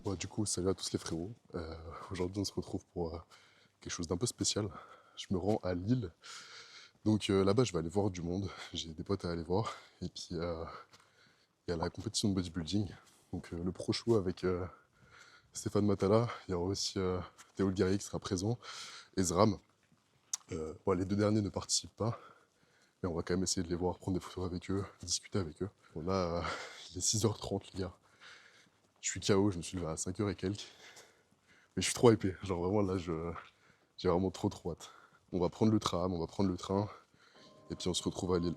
Bon, du coup, salut à tous les frérots. Aujourd'hui, on se retrouve pour quelque chose d'un peu spécial. Je me rends à Lille. Donc là-bas, je vais aller voir du monde. J'ai des potes à aller voir. Et puis, il y a la compétition de bodybuilding. Donc le pro show avec Stéphane Matala. Il y aura aussi Théo Le Guerrier qui sera présent. Et Zram. Bon, les deux derniers ne participent pas. Mais on va quand même essayer de les voir, prendre des photos avec eux, discuter avec eux. Bon, là, il est 6h30, les gars. Je suis KO, je me suis levé à 5h et quelques. Mais je suis trop hypé. Genre vraiment là, j'ai vraiment trop hâte. On va prendre le tram, on va prendre le train. Et puis on se retrouve à Lille.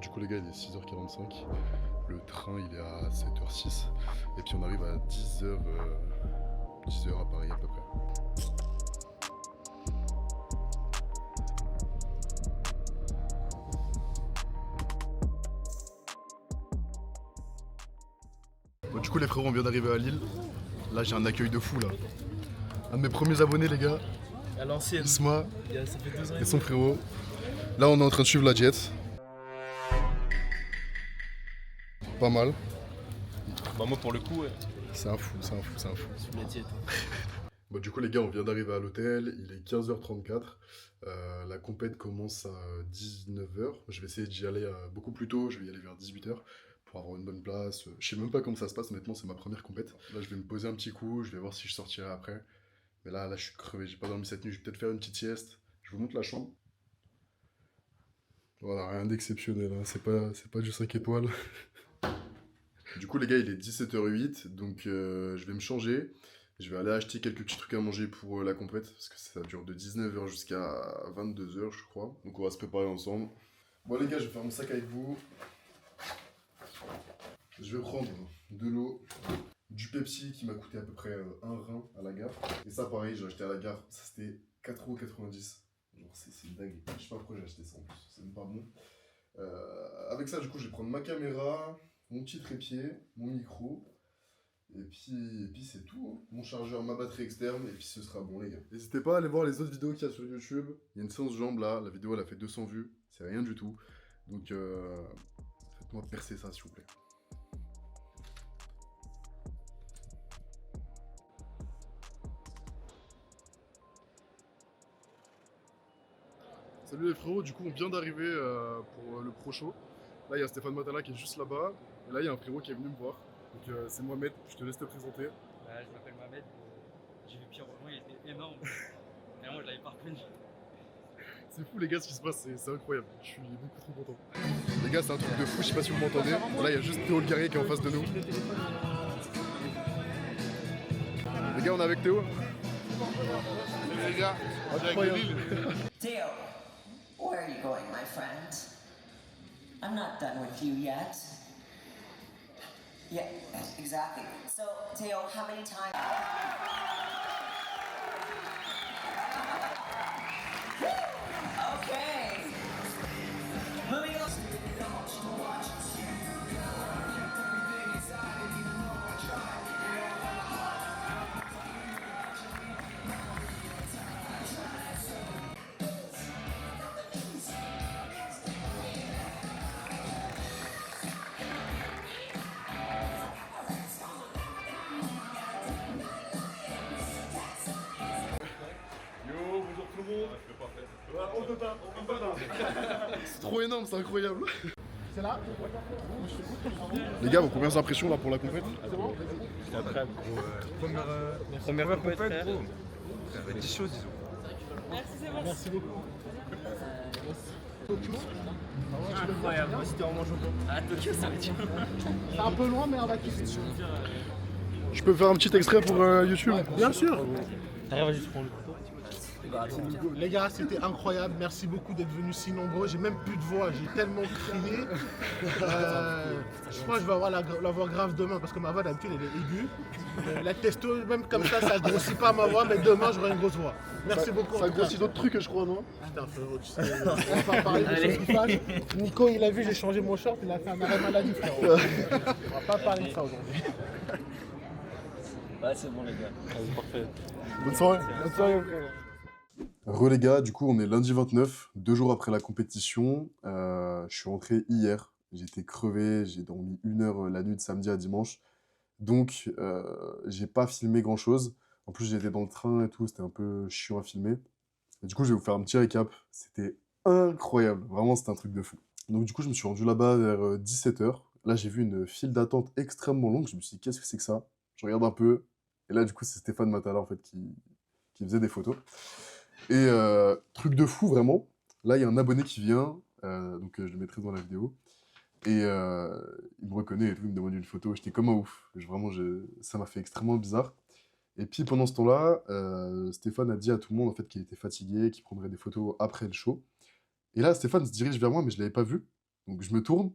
Du coup les gars, il est 6h45. Le train il est à 7h06. Et puis on arrive à 10h, 10h à Paris à peu près. Bon, du coup les frérots, on vient d'arriver à Lille. Là j'ai un accueil de fou là. Un de mes premiers abonnés les gars. À l'ancienne. Isma Ça fait 2 ans et son frérot. Là on est en train de suivre la diète. Pas mal. Bah moi pour le coup, ouais. C'est un fou. Sur la diète. Bon, du coup les gars, on vient d'arriver à l'hôtel, il est 15h34. La compète commence à 19h. Je vais essayer d'y aller beaucoup plus tôt, je vais y aller vers 18h pour avoir une bonne place. Je sais même pas comment ça se passe, honnêtement c'est ma première compète. Là je vais me poser un petit coup, je vais voir si je sortirai après. Mais là je suis crevé, j'ai pas dormi cette nuit, je vais peut-être faire une petite sieste. Je vous montre la chambre. Voilà, rien d'exceptionnel, hein. C'est pas du 5 étoiles. Du coup les gars, il est 17h08, donc je vais me changer. Je vais aller acheter quelques petits trucs à manger pour la compète, parce que ça dure de 19h jusqu'à 22h je crois. Donc on va se préparer ensemble. Bon les gars, je vais faire mon sac avec vous. Je vais prendre de l'eau, du Pepsi qui m'a coûté à peu près un rein à la gare. Et ça pareil, j'ai acheté à la gare, ça c'était 4,90 €. Genre c'est une dingue. Je sais pas pourquoi j'ai acheté ça en plus, c'est même pas bon. Avec ça du coup je vais prendre ma caméra, mon petit trépied, mon micro. Et puis c'est tout, hein. Mon chargeur, ma batterie externe, et puis ce sera bon les gars. N'hésitez pas à aller voir les autres vidéos qu'il y a sur YouTube. Il y a une séance jambes là, la vidéo elle a fait 200 vues, c'est rien du tout. Donc faites-moi percer ça s'il vous plaît. Salut les frérots, du coup on vient d'arriver pour le pro show. Là il y a Stéphane Matala qui est juste là-bas, et là il y a un frérot qui est venu me voir. Donc c'est Mohamed, je te laisse te présenter. Je m'appelle Mohamed, j'ai vu Pierre Roland, il était énorme. Et moi je l'avais pas reconnu. C'est fou les gars ce qui se passe, c'est incroyable, je suis beaucoup trop content. Les gars c'est un truc de fou, je sais pas si vous m'entendez. Là il y a juste Théo Le Guerrier qui est en face de nous. Les gars on est avec Théo. Les gars, Incroyable. Theo, where are you going, my friend? I'm not done with you yet. Yeah, exactly. So, Theo, how many times? Okay. Moving on. C'est trop énorme, c'est incroyable. C'est là. Les gars, vos premières impressions là pour la compète? C'était incroyable. Première compète, frère. Frère, 10 choses, disons. Merci beaucoup. Incroyable, moi c'était en mangeant. À Tokyo ça va être dur. c'est un peu loin, mais on va kiffer. Je peux faire un petit extrait pour YouTube? Bien sûr. T'arrives à juste prendre le couteau. Les gars, c'était incroyable. Merci beaucoup d'être venus si nombreux. J'ai même plus de voix, j'ai tellement crié. Je crois que je vais avoir la voix grave demain parce que ma voix d'habitude elle est aiguë. La testo, même comme ça grossit pas ma voix, mais demain j'aurai une grosse voix. Merci beaucoup. Ça grossit d'autres trucs je crois, non? Putain, frérot, tu sais, on va pas parler de choses qui fâchent. Nico, il a vu, j'ai changé mon short, il a fait un arrêt maladie, frérot. On va pas parler de ça aujourd'hui. Ouais c'est bon les gars. Parfait. Bonne soirée. Bonne soirée, frérot. Les gars, du coup, on est lundi 29, 2 jours après la compétition. Je suis rentré hier. J'étais crevé, j'ai dormi 1 heure la nuit de samedi à dimanche. Donc, j'ai pas filmé grand-chose. En plus, j'étais dans le train et tout, c'était un peu chiant à filmer. Et du coup, je vais vous faire un petit récap. C'était incroyable. Vraiment, c'était un truc de fou. Donc, du coup, je me suis rendu là-bas vers 17 h. Là, j'ai vu une file d'attente extrêmement longue. Je me suis dit, qu'est-ce que c'est que ça? Je regarde un peu. Et là, du coup, c'est Stéphane Matala, en fait, qui faisait des photos. Et truc de fou, vraiment. Là, il y a un abonné qui vient. Donc, je le mettrai dans la vidéo. Et il me reconnaît et tout, il me demande une photo. J'étais comme un ouf. Vraiment, ça m'a fait extrêmement bizarre. Et puis pendant ce temps-là, Stéphane a dit à tout le monde en fait qu'il était fatigué, qu'il prendrait des photos après le show. Et là, Stéphane se dirige vers moi, mais je l'avais pas vu. Donc je me tourne,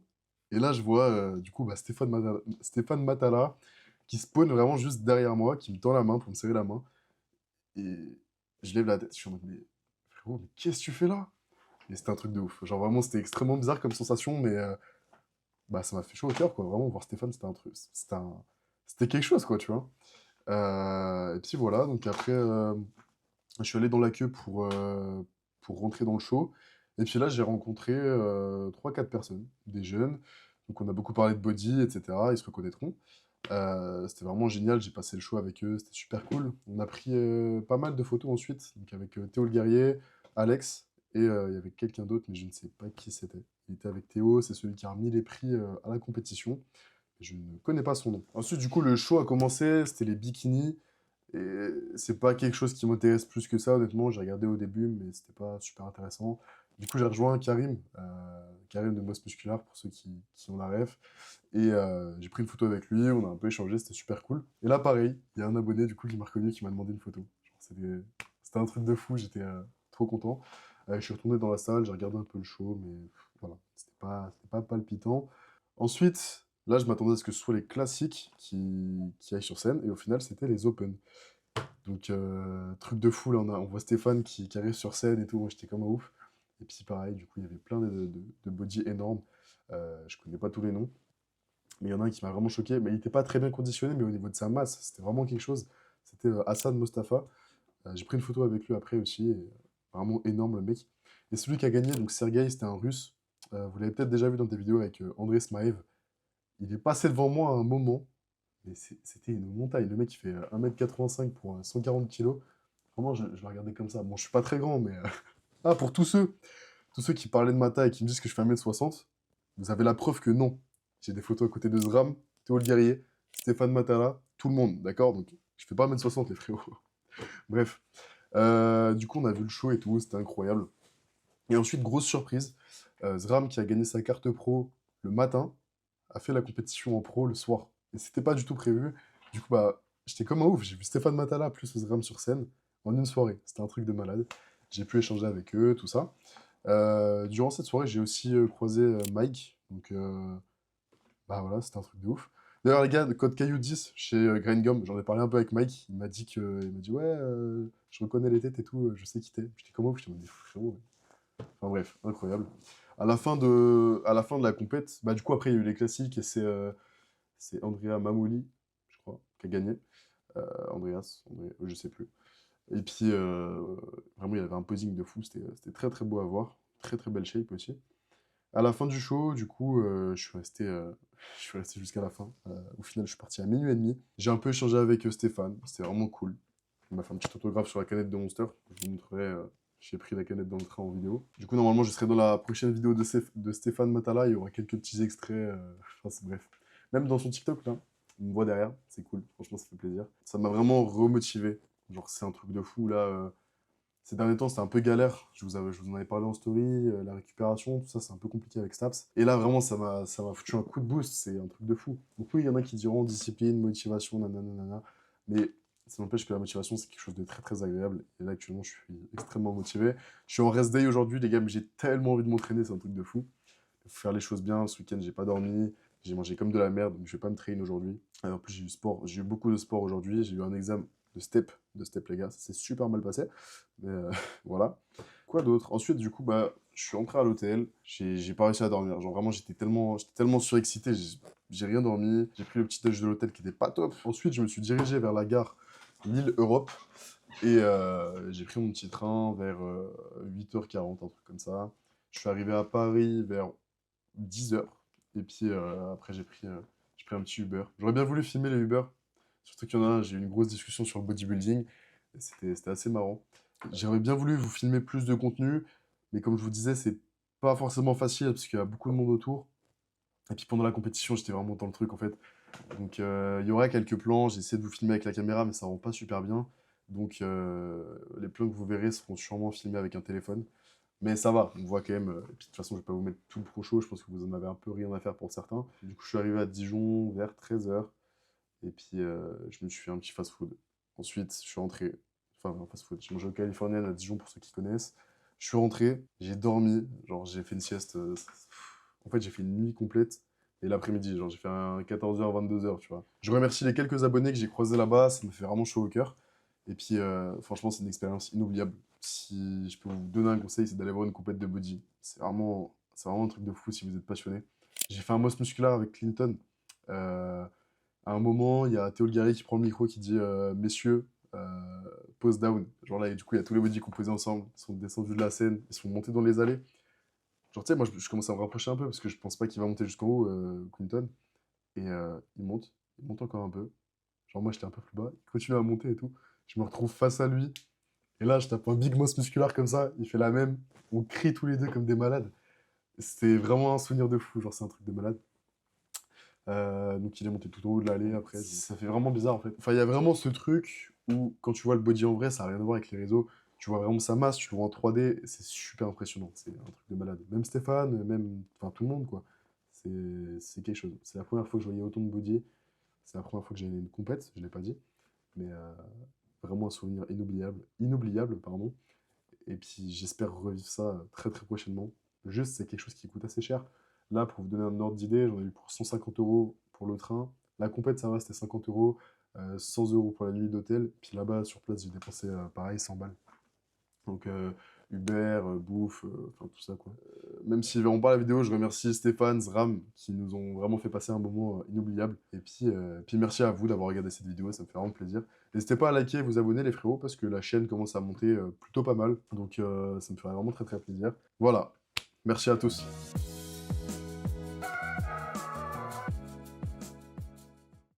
et là je vois du coup Stéphane Matala qui spawn vraiment juste derrière moi, qui me tend la main pour me serrer la main. Et je lève la tête, je suis en mode, mais frérot, mais qu'est-ce que tu fais là? Et c'était un truc de ouf. Genre vraiment, c'était extrêmement bizarre comme sensation, mais bah, ça m'a fait chaud au cœur, quoi. Vraiment, voir Stéphane, c'était un truc. C'était quelque chose, quoi, tu vois. Et puis voilà, donc après, je suis allé dans la queue pour rentrer dans le show. Et puis là, j'ai rencontré 3-4 personnes, des jeunes. Donc on a beaucoup parlé de body, etc. Ils se reconnaîtront. C'était vraiment génial, j'ai passé le show avec eux, c'était super cool. On a pris pas mal de photos ensuite, donc avec Théo le Guerrier, Alex, et il y avait quelqu'un d'autre, mais je ne sais pas qui c'était. Il était avec Théo, c'est celui qui a remis les prix à la compétition. Je ne connais pas son nom. Ensuite, du coup, le show a commencé, c'était les bikinis. Et c'est pas quelque chose qui m'intéresse plus que ça, honnêtement. J'ai regardé au début, mais c'était pas super intéressant. Du coup, j'ai rejoint Karim, Karim de Moss Musculaire, pour ceux qui ont la ref. Et j'ai pris une photo avec lui, on a un peu échangé, c'était super cool. Et là, pareil, il y a un abonné du coup qui m'a reconnu, qui m'a demandé une photo. Genre, c'était un truc de fou, j'étais trop content. Je suis retourné dans la salle, j'ai regardé un peu le show, mais voilà, c'était pas palpitant. Ensuite, là, je m'attendais à ce que ce soit les classiques qui aillent sur scène, et au final, c'était les open. Donc, truc de fou, là, on voit Stéphane qui arrive sur scène et tout, moi j'étais comme un ouf. Et puis pareil, du coup, il y avait plein de body énormes. Je connais pas tous les noms, mais il y en a un qui m'a vraiment choqué. Mais il n'était pas très bien conditionné, mais au niveau de sa masse, c'était vraiment quelque chose. C'était Hassan Mostafa. J'ai pris une photo avec lui après aussi, et vraiment énorme le mec. Et celui qui a gagné, donc Sergei, c'était un russe. Vous l'avez peut-être déjà vu dans des vidéos avec André Smaev. Il est passé devant moi à un moment, mais c'était une montagne. Le mec, il fait 1m85 pour 140 kilos. Vraiment, je le regardais comme ça. Bon, je suis pas très grand, mais... Ah, pour tous ceux qui parlaient de ma taille et qui me disent que je fais 1m60, vous avez la preuve que non. J'ai des photos à côté de Zram, Théo le Guerrier, Stéphane Matala, tout le monde, d'accord? Donc, je fais pas 1m60, les frérots. Bref. Du coup, on a vu le show et tout, c'était incroyable. Et ensuite, grosse surprise, Zram, qui a gagné sa carte pro le matin, a fait la compétition en pro le soir. Et c'était pas du tout prévu. Du coup, bah, j'étais comme un ouf. J'ai vu Stéphane Matala plus Zram sur scène en une soirée. C'était un truc de malade. J'ai pu échanger avec eux, tout ça. Durant cette soirée, j'ai aussi croisé Mike. Donc, bah voilà, c'était un truc de ouf. D'ailleurs, les gars, de code Caillou 10 chez Grain Gum, j'en ai parlé un peu avec Mike. Il m'a dit ouais, je reconnais les têtes et tout, je sais qui t'es. J'étais comme ouf, j'étais en mode, frérot. Enfin bref, incroyable. À la fin de la compète, bah du coup après il y a eu les classiques et c'est Andrea Mamouli, je crois, qui a gagné. Je sais plus. Et puis vraiment il y avait un posing de fou, c'était très très beau à voir, très très belle shape aussi. À la fin du show, du coup, je suis resté jusqu'à la fin. Au final, je suis parti à minuit et demi. J'ai un peu échangé avec Stéphane, c'était vraiment cool. Il m'a fait un petit autographe sur la canette de Monster. Je vous montrerai, j'ai pris la canette dans le train en vidéo. Du coup, normalement, je serai dans la prochaine vidéo de Stéphane Matala. Il y aura quelques petits extraits. Bref. Même dans son TikTok, là, on me voit derrière. C'est cool. Franchement, ça fait plaisir. Ça m'a vraiment remotivé. Genre, c'est un truc de fou, là. Ces derniers temps, c'était un peu galère. Je vous en avais parlé en story. La récupération, tout ça, c'est un peu compliqué avec Staps. Et là, vraiment, ça m'a foutu un coup de boost. C'est un truc de fou. Donc oui, il y en a qui diront discipline, motivation, nanana. Mais ça n'empêche que la motivation, c'est quelque chose de très très agréable. Et là, actuellement, je suis extrêmement motivé. Je suis en rest day aujourd'hui, les gars, mais j'ai tellement envie de m'entraîner, c'est un truc de fou. Il faut faire les choses bien. Ce week-end, j'ai pas dormi. J'ai mangé comme de la merde, donc je vais pas me traîner aujourd'hui. En plus, j'ai eu beaucoup de sport aujourd'hui. J'ai eu un examen de step, les gars. Ça s'est super mal passé. Mais voilà. Quoi d'autre? Ensuite, du coup, bah, je suis rentré à l'hôtel. J'ai pas réussi à dormir. Genre, vraiment, j'étais tellement surexcité. J'ai rien dormi. J'ai pris le petit déj de l'hôtel qui était pas top. Ensuite, je me suis dirigé vers la gare Lille Europe. Et j'ai pris mon petit train vers 8h40, un truc comme ça. Je suis arrivé à Paris vers 10h. Et puis après, j'ai pris un petit Uber. J'aurais bien voulu filmer les Uber. Surtout qu'il y en a un, j'ai eu une grosse discussion sur le bodybuilding. Et c'était assez marrant. J'aurais bien voulu vous filmer plus de contenu. Mais comme je vous disais, c'est pas forcément facile parce qu'il y a beaucoup de monde autour. Et puis pendant la compétition, j'étais vraiment dans le truc en fait. Donc il y aura quelques plans, j'ai essayé de vous filmer avec la caméra, mais ça rend pas super bien. Donc les plans que vous verrez seront sûrement filmés avec un téléphone. Mais ça va, on voit quand même. Et puis de toute façon, je vais pas vous mettre tout le pro show, je pense que vous en avez un peu rien à faire pour certains. Du coup, je suis arrivé à Dijon vers 13h. Et puis je me suis fait un petit fast-food. Ensuite, je suis rentré. Enfin, un fast-food. J'ai mangé au Californian à Dijon pour ceux qui connaissent. Je suis rentré, j'ai dormi, genre j'ai fait une sieste. En fait, j'ai fait une nuit complète. Et l'après-midi, genre j'ai fait un 14h, 22h, tu vois. Je remercie les quelques abonnés que j'ai croisés là-bas, ça me fait vraiment chaud au cœur. Et puis, franchement, c'est une expérience inoubliable. Si je peux vous donner un conseil, c'est d'aller voir une compète de body. C'est vraiment un truc de fou si vous êtes passionné. J'ai fait un MOS musculaire avec Clinton. À un moment, il y a Théo Le Garry qui prend le micro qui dit Messieurs, pose down. Genre là, et du coup, il y a tous les body qu'on posait ensemble. Ils sont descendus de la scène, ils sont montés dans les allées. Genre, tu sais, moi, je commence à me rapprocher un peu parce que je pense pas qu'il va monter jusqu'en haut, Clinton. Et il monte encore un peu. Genre, moi, j'étais un peu plus bas. Il continue à monter et tout. Je me retrouve face à lui. Et là, je tape un big moss musculaire comme ça. Il fait la même. On crie tous les deux comme des malades. C'était vraiment un souvenir de fou. Genre, c'est un truc de malade. Donc, il est monté tout en haut de l'allée après. Ça fait vraiment bizarre en fait. Enfin, il y a vraiment ce truc où, quand tu vois le body en vrai, ça n'a rien à voir avec les réseaux. Tu vois vraiment sa masse, tu le vois en 3D, c'est super impressionnant. C'est un truc de malade. Même Stéphane, même. Enfin, tout le monde quoi. C'est quelque chose. C'est la première fois que je voyais autant de body. C'est la première fois que j'ai une compète, je ne l'ai pas dit. Mais vraiment un souvenir inoubliable. Inoubliable, pardon. Et puis j'espère revivre ça très très prochainement. Juste, c'est quelque chose qui coûte assez cher. Là, pour vous donner un ordre d'idée, j'en ai eu pour 150 € pour le train. La compète, ça va, c'était 50 €. 100 € pour la nuit d'hôtel. Puis là-bas, sur place, j'ai dépensé pareil, 100 balles. Donc Uber, bouffe, enfin tout ça quoi. Même s'ils verront pas la vidéo, je remercie Stéphane, Zram, qui nous ont vraiment fait passer un moment inoubliable. Et puis merci à vous d'avoir regardé cette vidéo, ça me fait vraiment plaisir. N'hésitez pas à liker et vous abonner les frérots, parce que la chaîne commence à monter plutôt pas mal. Donc ça me ferait vraiment très très plaisir. Voilà, merci à tous.